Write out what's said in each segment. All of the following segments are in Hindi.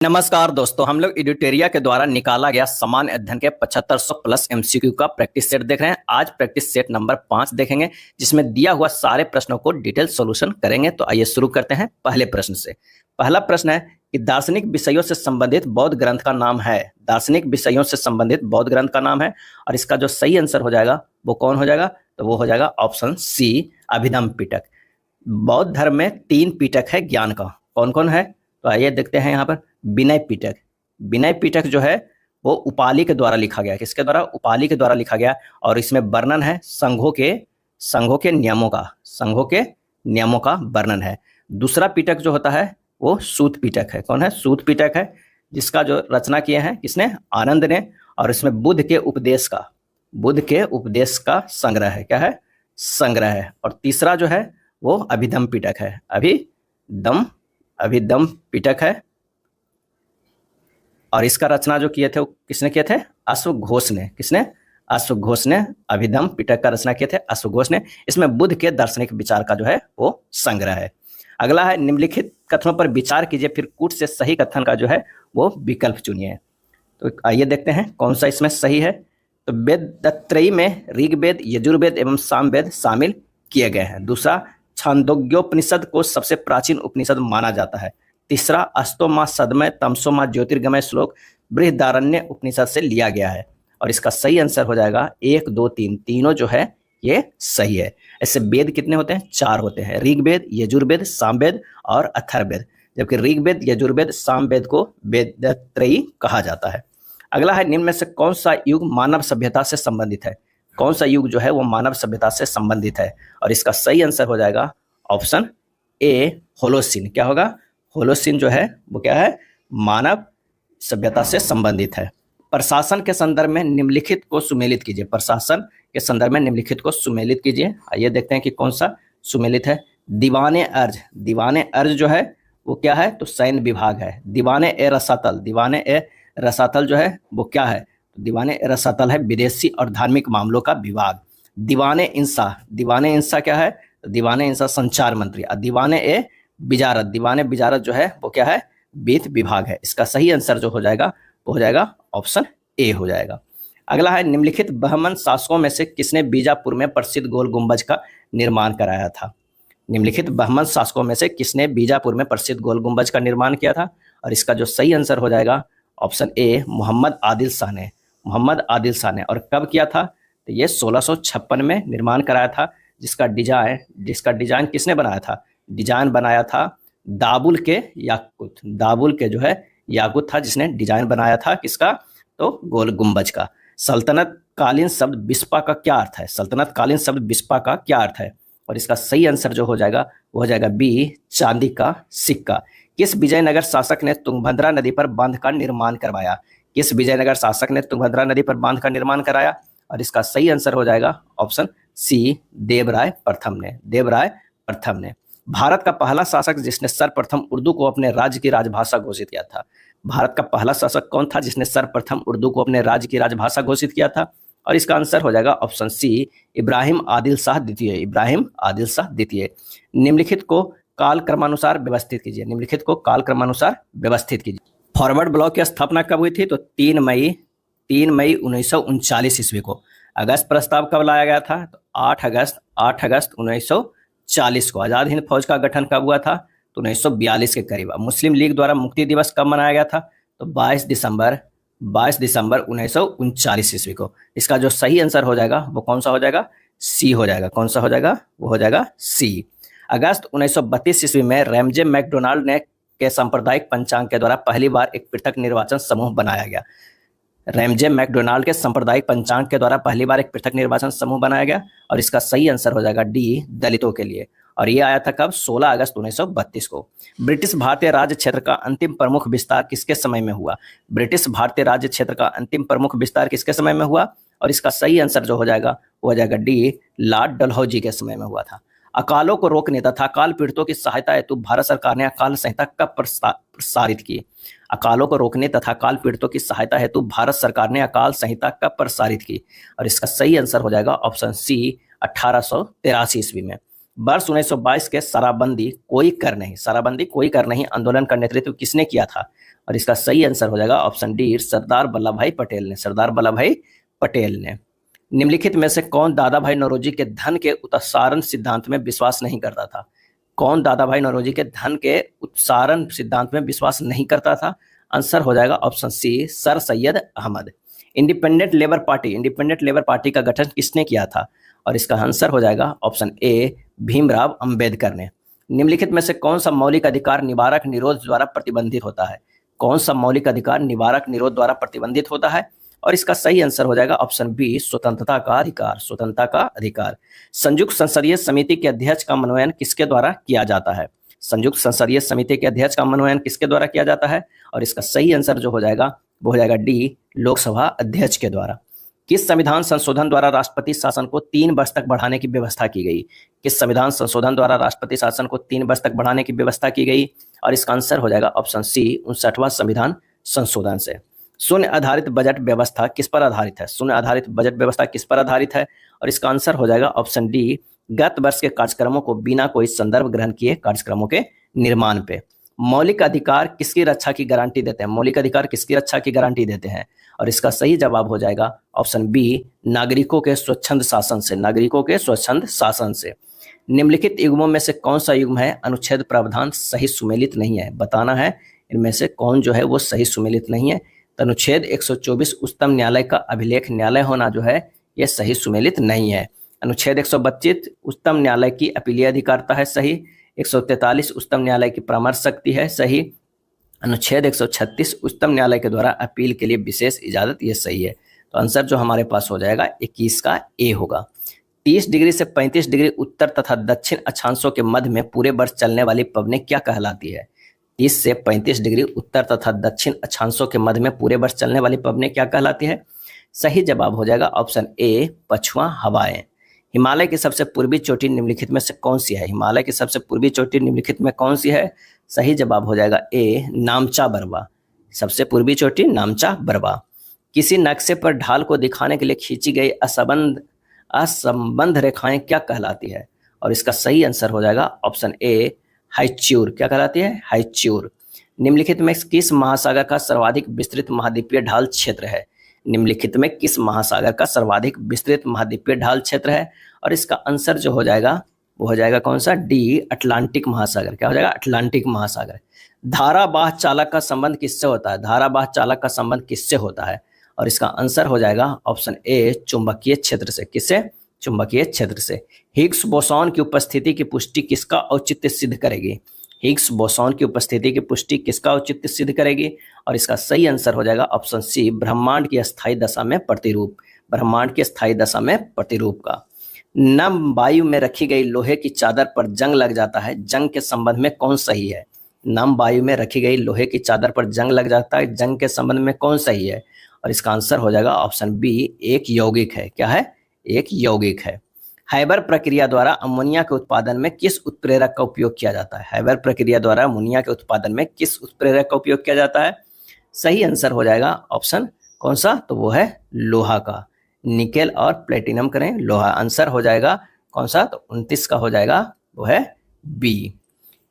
नमस्कार दोस्तों, हम लोग एडिटेरिया के द्वारा निकाला गया सामान्य अध्ययन के 7500 प्लस एमसीक्यू का प्रैक्टिस सेट देख रहे हैं। आज प्रैक्टिस सेट नंबर 5 देखेंगे, जिसमें दिया हुआ सारे प्रश्नों को डिटेल सॉल्यूशन करेंगे। तो आइए शुरू करते हैं पहले प्रश्न से। पहला प्रश्न है कि दार्शनिक विषयों से संबंधित बौद्ध ग्रंथ का नाम है। दार्शनिक विषयों से संबंधित बौद्ध ग्रंथ का नाम है और इसका जो सही आंसर हो जाएगा वो कौन हो जाएगा? तो वो हो जाएगा ऑप्शन सी, अभिधम्म पिटक। बौद्ध धर्म में 3 पिटक है ज्ञान का। कौन कौन है? तो आइए देखते हैं यहाँ पर। विनय पिटक। विनय पिटक जो है वो उपालि के द्वारा लिखा गया। किसके द्वारा? उपालि के द्वारा लिखा गया और इसमें वर्णन है संघों के नियमों का। संघों के नियमों का वर्णन है। दूसरा पिटक जो होता है वो सूत पिटक है। कौन है? सूत पिटक है, जिसका जो रचना किए हैं किसने? आनंद ने। और इसमें बुद्ध के उपदेश का संग्रह है। क्या है? संग्रह है। और तीसरा जो है वो अभिधम्म पिटक है। अभिधम्म पिटक है और इसका रचना जो किए थे वो किसने किए थे? अश्वघोष ने। किसने? अश्वघोष ने अभिधम्म पिटक का रचना किए थे, अश्वघोष ने। इसमें बुद्ध के दार्शनिक विचार का जो है वो संग्रह है। अगला है निम्नलिखित कथनों पर विचार कीजिए, फिर कूट से सही कथन का जो है वो विकल्प चुनिए। तो आइए देखते हैं कौन सा इसमें सही है। तो वेदत्रयी में ऋग्वेद, यजुर्वेद एवं सामवेद शामिल किए गए हैं। दूसरा, छांदोग्योपनिषद को सबसे प्राचीन उपनिषद माना जाता है। तीसरा, अस्तोमा सदमय तमसोमा ज्योतिर्गमय श्लोक बृहदारण्य उपनिषद से लिया गया है। और इसका सही आंसर हो जाएगा 1, 2, 3, तीनों जो है ये सही है। ऐसे वेद कितने होते हैं? 4 होते हैं, ऋग्वेद, यजुर्वेद, सामवेद और अथर्ववेद। जबकि ऋग्वेद, यजुर्वेद, सामवेद को वेदत्रयी कहा जाता है। अगला है, निम्न में से कौन सा युग मानव सभ्यता से संबंधित है? कौन सा युग जो है वो मानव सभ्यता से संबंधित है? और इसका सही आंसर हो जाएगा ऑप्शन ए, होलोसीन। क्या होगा? होलोसीन जो है वो क्या है? मानव सभ्यता से संबंधित है। प्रशासन के संदर्भ में निम्नलिखित को सुमेलित कीजिए। प्रशासन के संदर्भ में निम्नलिखित को सुमेलित कीजिए। आइए देखते हैं कि कौन सा सुमेलित है। दीवाने अर्ज। दीवाने अर्ज जो है वो क्या है? तो सैन्य विभाग है। दीवाने ए रसातल। दीवाने ए रसातल जो है वो क्या है? दीवाने रसातल है विदेशी और धार्मिक मामलों का विभाग। दीवाने इंसा। दीवाने इंसा क्या है? दीवाने इंसा संचार मंत्री। और दीवाने ए बिजारत। दीवाने बिजारत जो है वो क्या है? वित्त विभाग है। इसका सही आंसर जो हो जाएगा वो हो जाएगा ऑप्शन ए हो जाएगा। अगला है, निम्नलिखित बहमन शासकों में से किसने बीजापुर में प्रसिद्ध गोल गुंबज का निर्माण कराया था? निम्नलिखित बहमन शासकों में से किसने बीजापुर में प्रसिद्ध गोल गुंबज का निर्माण किया था? और इसका जो सही आंसर हो जाएगा ऑप्शन ए, मोहम्मद आदिल शाह ने। मोहम्मद आदिल शाह ने। और कब किया था? तो ये 1656 में निर्माण कराया था, जिसका डिजाइन किसने बनाया था? डिजाइन बनाया था दाबुल के याकुत। दाबुल के जो है याकुत था जिसने डिजाइन बनाया था किसका? तो गोल गुंबज का। सल्तनत कालीन शब्द बिस्पा का क्या अर्थ है? सल्तनत कालीन शब्द बिस्पा का क्या अर्थ है? और इसका सही आंसर जो हो जाएगा वो हो जाएगा बी, चांदी का सिक्का। किस विजयनगर शासक ने तुंगभद्रा नदी पर बांध का निर्माण करवाया? किस विजयनगर शासक ने तुंगभद्रा नदी पर बांध का निर्माण कराया? और इसका सही आंसर हो जाएगा ऑप्शन सी, देवराय प्रथम ने। देवराय प्रथम ने। भारत का पहला शासक जिसने सर्वप्रथम उर्दू को अपने राज्य की राजभाषा घोषित किया था? भारत का पहला शासक कौन था जिसने सर्वप्रथम उर्दू को अपने राज्य की राजभाषा घोषित किया था? और इसका आंसर हो जाएगा ऑप्शन सी, इब्राहिम आदिल शाह द्वितीय। इब्राहिम आदिल शाह द्वितीय। निम्नलिखित को काल क्रमानुसार व्यवस्थित कीजिए। निम्नलिखित को काल क्रमानुसार व्यवस्थित कीजिए। फॉरवर्ड ब्लॉक की स्थापना कब हुई थी? तो 3 मई 1939 ईस्वी को। अगस्त प्रस्ताव कब लाया गया था? तो 8 अगस्त 1940 को। आजाद हिंद फौज का गठन कब हुआ था? तो 1942 के करीब। मुस्लिम लीग द्वारा मुक्ति दिवस कब मनाया गया था? तो 22 दिसंबर 1939 ईस्वी को। इसका जो सही आंसर हो जाएगा वो कौन सा हो जाएगा? सी हो जाएगा। कौन सा हो जाएगा? वो हो जाएगा सी। अगस्त 1932 ईस्वी में रैमजे मैकडोनाल्ड ने के सांप्रदायिक पंचांग के द्वारा पहली बार एक पृथक निर्वाचन समूह बनाया गया। रैमजे मैकडोनाल्ड के सांप्रदायिक पंचांग के द्वारा पहली बार एक पृथक निर्वाचन समूह बनाया गया। और इसका सही आंसर हो जाएगा डी, दलितों के लिए। और ये आया था कब? 16 अगस्त 1932 को। ब्रिटिश भारतीय राज्य क्षेत्र का अंतिम प्रमुख विस्तार किसके समय में हुआ? ब्रिटिश भारतीय राज्य क्षेत्र का अंतिम प्रमुख विस्तार किसके समय में हुआ? और इसका सही आंसर जो हो जाएगा वो हो जाएगा डी, लॉर्ड डलहौजी के समय में हुआ था। अकालों को रोकने तथा अकाल पीड़ितों की सहायता हेतु भारत सरकार ने अकाल संहिता कब प्रसारित की? अकालों को रोकने तथा अकाल पीड़ितों की सहायता हेतु भारत सरकार ने अकाल संहिता कब प्रसारित की? और इसका सही आंसर हो जाएगा ऑप्शन सी, 1883 ईस्वी में। वर्ष 1922 के शराबबंदी कोई कर नहीं आंदोलन का नेतृत्व किसने किया था? और इसका सही आंसर हो जाएगा ऑप्शन डी, सरदार वल्लभ भाई पटेल ने। निम्नलिखित में से कौन दादा भाई नौरोजी के धन के उत्सारण सिद्धांत में विश्वास नहीं करता था? कौन दादा भाई नौरोजी के धन के उत्सारण सिद्धांत में विश्वास नहीं करता था? आंसर हो जाएगा option C, sir Syed Ahmad. Independent labour party का गठन किसने किया था? और इसका आंसर हो जाएगा ऑप्शन ए, भीमराव अंबेडकर ने। निम्नलिखित में से कौन सा मौलिक अधिकार निवारक निरोध द्वारा प्रतिबंधित होता है? कौन सा मौलिक अधिकार निवारक निरोध द्वारा प्रतिबंधित होता है? और इसका सही आंसर हो जाएगा ऑप्शन बी, स्वतंत्रता का अधिकार। संयुक्त संसदीय समिति के अध्यक्ष का मनोनयन किसके द्वारा किया जाता है? संयुक्त संसदीय समिति के अध्यक्ष का मनोनयन किसके द्वारा किया जाता है? और इसका सही आंसर जो हो जाएगा वो हो जाएगा डी, लोकसभा अध्यक्ष के द्वारा। किस संविधान संशोधन द्वारा राष्ट्रपति शासन को 3 वर्ष तक बढ़ाने की व्यवस्था की गई? किस संविधान संशोधन द्वारा राष्ट्रपति शासन को 3 वर्ष तक बढ़ाने की व्यवस्था की गई? और इसका आंसर हो जाएगा ऑप्शन सी, 59वां संविधान संशोधन से। शून्य आधारित बजट व्यवस्था किस पर आधारित है? शून्य आधारित बजट व्यवस्था किस पर आधारित है? और इसका आंसर हो जाएगा ऑप्शन डी, गत वर्ष के कार्यक्रमों को बिना कोई संदर्भ ग्रहण किए कार्यक्रमों के निर्माण पे। मौलिक अधिकार किसकी रक्षा की गारंटी देते हैं? मौलिक अधिकार किसकी रक्षा की गारंटी देते हैं? और इसका सही जवाब हो जाएगा ऑप्शन बी, नागरिकों के स्वच्छंद शासन से। निम्नलिखित युग्मों में से कौन सा युग्म है अनुच्छेद प्रावधान सही सुमेलित नहीं है? बताना है इनमें से कौन जो है वो सही सुमेलित नहीं है। तो अनुच्छेद 124 उच्चतम न्यायालय का अभिलेख न्यायालय होना जो है ये सही सुमेलित नहीं है। अनुच्छेद 125 उच्चतम न्यायालय की अपीलीय अधिकारिता है, सही। 143 उच्चतम न्यायालय की परामर्श शक्ति है, सही। अनुच्छेद 136 उच्चतम न्यायालय के द्वारा अपील के लिए विशेष इजाजत, ये सही है। तो आंसर जो हमारे पास हो जाएगा 21 का ए होगा। 30 डिग्री से 35 डिग्री उत्तर तथा दक्षिण अक्षांशों के मध्य में पूरे वर्ष चलने वाली पवनें क्या कहलाती है? 30 से 35 डिग्री उत्तर तथा दक्षिण अक्षांशों के मध्य में पूरे वर्ष चलने वाली पवनें क्या कहलाती है? सही जवाब हो जाएगा ऑप्शन ए, पछुआ हवाएं। हिमालय की सबसे पूर्वी चोटी निम्नलिखित में से कौन सी है? हिमालय की सबसे पूर्वी चोटी निम्नलिखित में कौन सी है? सही जवाब हो जाएगा ए, नामचा बरवा। सबसे पूर्वी चोटी नामचा बरवा। किसी नक्शे पर ढाल को दिखाने के लिए खींची गई असंबंध रेखाएं क्या कहलाती है? और इसका सही आंसर हो जाएगा ऑप्शन ए, हाइच्यूर। क्या कहलाती है? हाइच्यूर। निम्नलिखित में किस महासागर का सर्वाधिक विस्तृत महाद्वीपीय ढाल क्षेत्र है? निम्नलिखित में किस महासागर का सर्वाधिक विस्तृत महाद्वीपीय ढाल क्षेत्र है? और इसका आंसर जो हो जाएगा वो हो जाएगा कौन सा? डी, अटलांटिक महासागर। क्या हो जाएगा? अटलांटिक महासागर। धारावाह चालक का संबंध किससे होता है? धारावाह चालक का संबंध किससे होता है? और इसका आंसर हो जाएगा ऑप्शन ए, चुंबकीय क्षेत्र से। किससे? चुंबकीय क्षेत्र से। हिग्स बोसॉन की उपस्थिति की पुष्टि किसका औचित्य सिद्ध करेगी? हिग्स बोसॉन की उपस्थिति की पुष्टि किसका औचित्य सिद्ध करेगी? और इसका सही आंसर हो जाएगा ऑप्शन सी, ब्रह्मांड की अस्थायी दशा में प्रतिरूप। ब्रह्मांड की अस्थायी दशा में प्रतिरूप का। नम वायु में रखी गई लोहे की चादर पर जंग लग जाता है, जंग के संबंध में कौन सही है? नम वायु में रखी गई लोहे की चादर पर जंग लग जाता है, जंग के संबंध में कौन सही है? और इसका आंसर हो जाएगा ऑप्शन बी, एक यौगिक है। क्या है? एक यौगिक है। हाइबर प्रक्रिया द्वारा अमोनिया के उत्पादन में किस उत्प्रेरक का उपयोग किया जाता है? हाइबर प्रक्रिया द्वारा अमोनिया के उत्पादन में किस उत्प्रेरक का उपयोग किया जाता है? सही आंसर हो जाएगा ऑप्शन कौन सा? तो वो है लोहा का। निकेल और प्लेटिनम करें, लोहा। आंसर हो जाएगा कौन सा? तो 29 का हो जाएगा, वो है बी।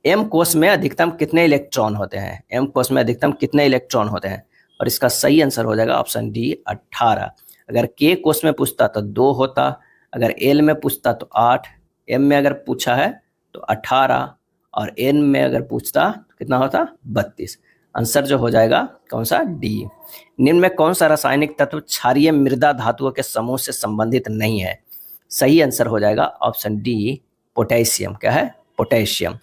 एम कोष में अधिकतम कितने इलेक्ट्रॉन होते हैं? एम कोष में अधिकतम कितने इलेक्ट्रॉन होते हैं? और इसका सही आंसर हो जाएगा ऑप्शन डी, 18। अगर के कोष में पूछता तो 2 होता, अगर एल में पूछता तो 8, एम में अगर पूछा है तो 18 और एन में अगर पूछता तो कितना होता? 32। आंसर जो हो जाएगा कौन सा? डी। निम्न में कौन सा रासायनिक तत्व क्षारीय मृदा धातुओं के समूह से संबंधित नहीं है? सही आंसर हो जाएगा ऑप्शन डी, पोटेशियम। क्या है? पोटेशियम।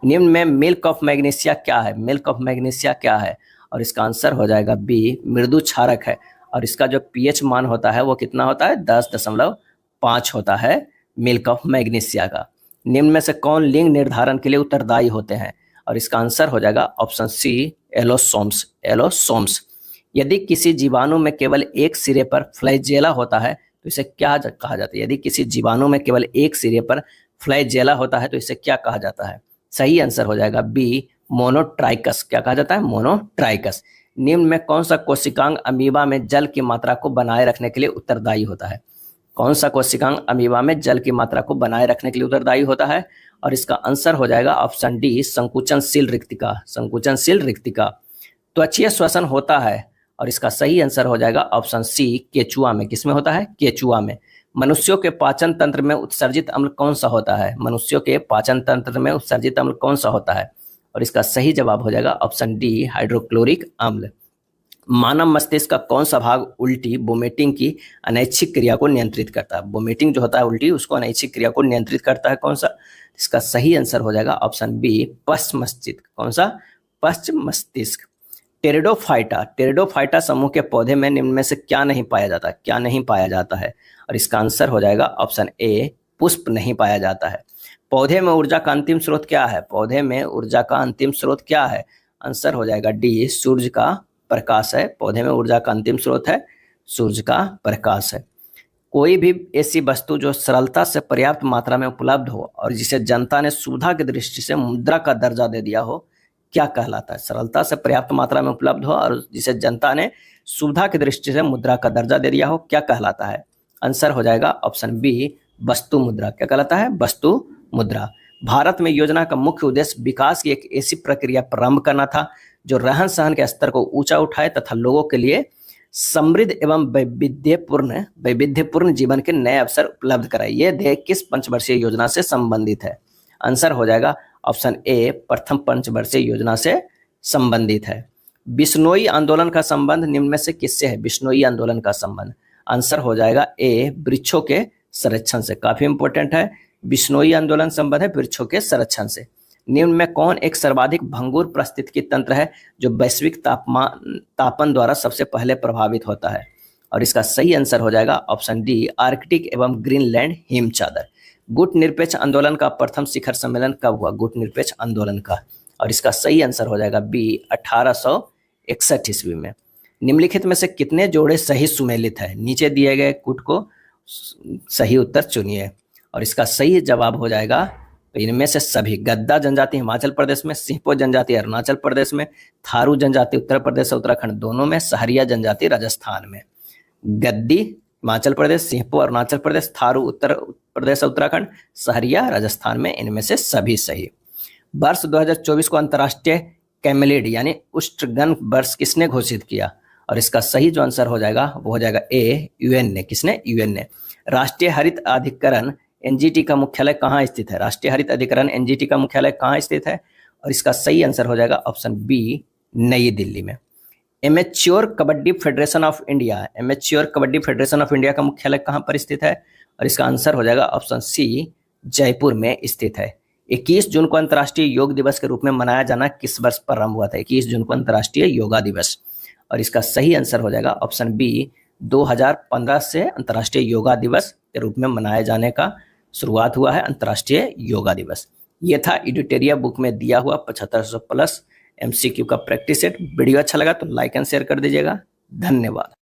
निम्न में मिल्क ऑफ मैग्नीशिया क्या है? मिल्क ऑफ मैग्नीशिया क्या है? और इसका आंसर हो जाएगा बी, मृदु क्षारक है। और इसका जो पीएच मान होता है वो कितना होता है? 10.5 होता है मिल्क ऑफ मैग्नीशिया का। निम्न में से कौन लिंग निर्धारण के लिए उत्तरदायी होते हैं? और इसका आंसर हो जाएगा ऑप्शन सी, एलोसोम्स। एलोसोम्स। यदि किसी जीवाणु में केवल एक सिरे पर फ्लैजेला होता है तो इसे क्या कहा जाता है? यदि किसी जीवाणु में केवल एक सिरे पर फ्लैजेला होता है तो इसे क्या कहा जाता है? सही आंसर हो जाएगा बी, मोनोट्राइकस। क्या कहा जाता है? मोनोट्राइकस। निम्न में कौन सा कोशिकांग अमीबा में जल की मात्रा को बनाए रखने के लिए उत्तरदायी होता है? कौन सा कोशिकांग अमीबा में जल की मात्रा को बनाए रखने के लिए उत्तरदायी होता है? और इसका आंसर हो जाएगा ऑप्शन डी, संकुचनशील रिक्तिका। संकुचनशील रिक्तिका। त्वचीय श्वसन होता है, और इसका सही आंसर हो जाएगा ऑप्शन सी, केचुआ में। किसमें होता है? केचुआ में। मनुष्यों के पाचन तंत्र में उत्सर्जित अम्ल कौन सा होता है? मनुष्यों के पाचन तंत्र में उत्सर्जित अम्ल कौन सा होता है? और इसका सही जवाब हो जाएगा ऑप्शन डी, हाइड्रोक्लोरिक अम्ल। मानव मस्तिष्क का कौन सा भाग उल्टी वोमिटिंग की अनैच्छिक क्रिया को नियंत्रित करता है? वोमिटिंग जो होता है उल्टी, उसको अनैच्छिक क्रिया को नियंत्रित करता है कौन सा? इसका सही आंसर हो जाएगा ऑप्शन बी, पश्च मस्तिष्क। कौन सा? पश्च मस्तिष्क। टेरिडोफाइटा। टेरिडोफाइटा समूह के पौधे में निम्न में से क्या नहीं पाया जाता? क्या नहीं पाया जाता है? और इसका आंसर हो जाएगा ऑप्शन ए, पुष्प नहीं पाया जाता है। पौधे में ऊर्जा का अंतिम स्रोत क्या है? पौधे में ऊर्जा का अंतिम स्रोत क्या है? आंसर हो जाएगा डी, सूर्य का प्रकाश है। पौधे में ऊर्जा का अंतिम स्रोत है सूर्य का प्रकाश है। कोई भी ऐसी वस्तु जो सरलता से पर्याप्त मात्रा में उपलब्ध हो और जिसे जनता ने सुविधा की दृष्टि से मुद्रा का दर्जा दे दिया हो, क्या कहलाता है? सरलता से पर्याप्त मात्रा में उपलब्ध हो और जिसे जनता ने सुविधा की दृष्टि से मुद्रा का दर्जा दे दिया हो, क्या कहलाता है? आंसर हो जाएगा ऑप्शन बी, वस्तु मुद्रा। क्या कहलाता है? वस्तु मुद्रा। भारत में योजना का मुख्य उद्देश्य विकास की एक ऐसी प्रक्रिया प्रारंभ करना था जो रहन सहन के स्तर को ऊंचा उठाए तथा लोगों के लिए समृद्ध एवं वैविध्यपूर्ण जीवन के नए अवसर उपलब्ध कराए। ये ध्येय किस पंचवर्षीय योजना से संबंधित है? आंसर हो जाएगा ऑप्शन ए, प्रथम पंचवर्षीय योजना से संबंधित है। बिश्नोई आंदोलन का संबंध निम्न में से किससे है? बिश्नोई आंदोलन का संबंध आंसर हो जाएगा ए, वृक्षों के संरक्षण से। काफी इंपॉर्टेंट है। बिश्नोई आंदोलन संबंध है वृक्षों के संरक्षण से। निम्न में कौन एक सर्वाधिक भंगुर पारिस्थितिकी तंत्र है जो वैश्विक तापन द्वारा सबसे पहले प्रभावित होता है? और इसका सही आंसर हो जाएगा ऑप्शन डी, आर्कटिक एवं ग्रीनलैंड हिम चादर। गुट निरपेक्ष आंदोलन का प्रथम शिखर सम्मेलन कब हुआ? गुट निरपेक्ष आंदोलन का। और इसका सही आंसर हो जाएगा बी, 1861 ईस्वी में। निम्नलिखित में से कितने जोड़े सही सुमेलित है? नीचे दिए गए गुट को सही उत्तर चुनिए। और इसका सही जवाब हो जाएगा इनमें से सभी। गद्दा जनजाति हिमाचल प्रदेश में, सिंहपो जनजाति अरुणाचल प्रदेश में, थारू जनजाति उत्तर प्रदेश और उत्तराखंड दोनों में, सहरिया जनजाति राजस्थान में। गद्दी हिमाचल प्रदेश, सिंहपो अरुणाचल प्रदेश, थारू उत्तर प्रदेश और उत्तराखंड, सहरिया राजस्थान में। इनमें से सभी सही। वर्ष 2024 को अंतर्राष्ट्रीय कैमेलिड यानी उष्णगण वर्ष किसने घोषित किया? और इसका सही जो आंसर हो जाएगा वो हो जाएगा ए, यूएन ने। किसने? यूएन ने। राष्ट्रीय हरित अधिकरण एनजीटी का मुख्यालय कहाँ स्थित है? राष्ट्रीय हरित अधिकरण एनजीटी का मुख्यालय कहाँ स्थित है? और इसका सही आंसर हो जाएगा ऑप्शन बी, नई दिल्ली में। Amateur kabaddi federation of India, amateur kabaddi federation of India का मुख्यालय कहाँ पर स्थित है? और इसका आंसर हो जाएगा ऑप्शन सी, जयपुर में स्थित है। 21 जून को अंतर्राष्ट्रीय योग दिवस के रूप में मनाया जाना किस वर्ष प्रारंभ हुआ था? 21 जून को अंतर्राष्ट्रीय योगा दिवस। और इसका सही आंसर हो जाएगा ऑप्शन बी, 2015 से अंतर्राष्ट्रीय योगा दिवस के रूप में मनाए जाने का शुरुआत हुआ है अंतर्राष्ट्रीय योगा दिवस। ये था एडिटोरिया बुक में दिया हुआ 7500 प्लस एमसीक्यू का प्रैक्टिस सेट। वीडियो अच्छा लगा तो लाइक एंड शेयर कर दीजिएगा। धन्यवाद।